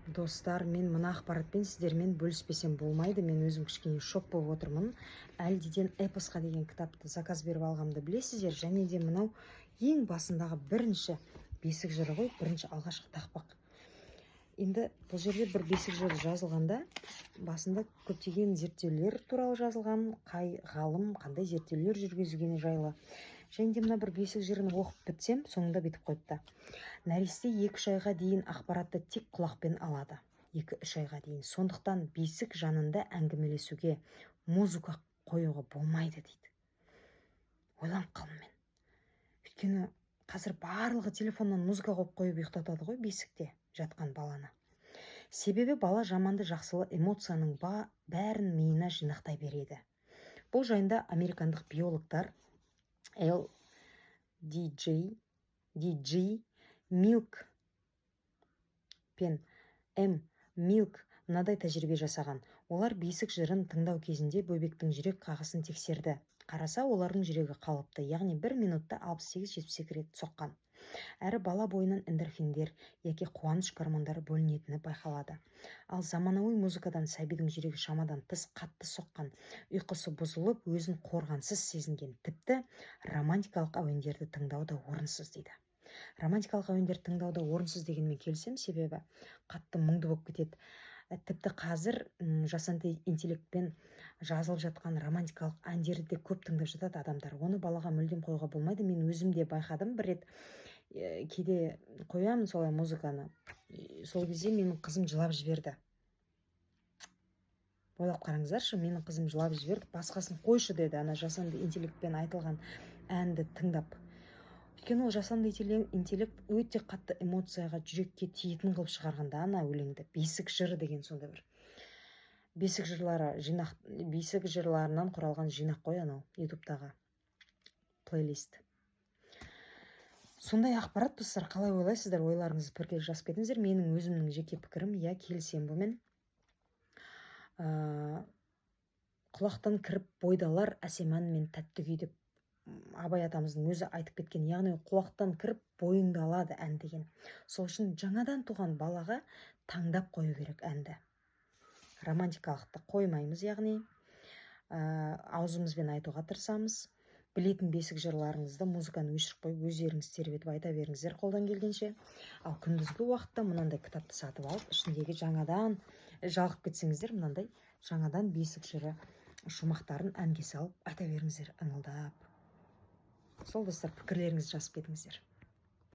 Достар, мен мына ақпаратпен сіздермен бөліспесем болмайды. Мен өзім кішкене шок болып отырмын. Әлдиден эпосқа деген кітапты заказ беріп алғанымды білесіздер. Және де мынау ең басындағы бірінші бесік жыры ғой, бірінші алғашқы тақпақ. Енді бұл жерде бір бесік жыры жазылғанда басында көптеген зерттеулер туралы жазылған, қай ғалым қандай зерттеулер жүргізгені жайлы. Және де мына бір бесік жырын оқып бітсем, соңында бүйтіп қойыпты. Нәресте 2-3 айға дейін ақпаратты тек құлақпен алады. 2-3 айға дейін. Сондықтан бесік жанында әңгімелесуге, музыка қоюға болмайды дейді. Ойланып қалдым мен. Өйткені қазір барлығы телефоннан музыка қойып ұйықтатады ғой бесікте жатқан баланы. Себебі бала жаманды жақсылы эмоцияның бәрін миына жинақтай береді. Бұл жайында американдық биологтар D.G. Milk пен M. Milk мынадай тәжірибе жасаған. Олар бесік жырын тыңдау кезінде бөбектің жүрек қағысын тексерді. Қараса, олардың жүрегі қалыпты, яғни 1 минутта 68-72 рет соққан. Әрі бала бойынан эндорфиндер яки қуаныш гормондары бөлінетіні байқалады. Ал заманауи музыкадан сәбидің жүрегі шамадан тыс қатты соққан, ұйқысы бұзылып, өзін қорғансыз сезінген. Тіпті романтикалық әуендерді тыңдауда орынсыз дейді. Романтикалық әуендерді тыңдауда орынсыз дегенмен келсем, себебі қатты мұңды болып кетеді. Тіпті қазір жасанды интеллектпен жазылып жатқан романтикалық әндерді де көп тыңдап жатады адамдар. Оны балаға мүлдем қоюға болмайды. Мен өзім де байқадым бір рет. Кейде қоямын солай музыканы. Сол кезде менің қызым жылап жіберді. Ойлап қараңыздаршы, менің қызым жылап жіберді. Басқасын қойшы деді, ана жасанды интеллектпен айтылған әнді тыңдап. Өйткені ол жасанды интеллект өте қатты эмоцияға, жүрекке тиетін қылып шығарғанда ана өлеңді. Бесік жыры деген сонда бір. Бесік жырларынан құралған жинақ қой анау ютубтағы плейлист. Сондай ақпарат, достар, қалай ойлайсыздар? Ойларыңызды пікірге жазып кетіңіздер. Менің өзімнің жеке пікірім, келісем бұмен. Құлақтан кіріп бойдалар әсеман мен тәтті күй деп Абай атамыздың өзі айтып кеткен, яғни құлақтан кіріп бойыңды алады ән деген. Сол үшін жаңадан туған балаға таңдап қою керек әнді. Романтикалықты қоймаймыз, яғни аузымызбен айтуға тырысамыз. Білетін бесік жырларыңызды музыканы өшіріп қойып, өздеріңіз тербетіп айта беріңіздер қолдан келгенше. Ал күндізгі уақытта мынандай кітапты сатып алып, ішіндегі жаңадан жалқып кетсеңіздер, мынандай жаңадан бесік жыры шумақтарын әнге салып айта беріңіздер ыңылдап. Сол, достар, пікірлеріңізді жазып кетіңіздер.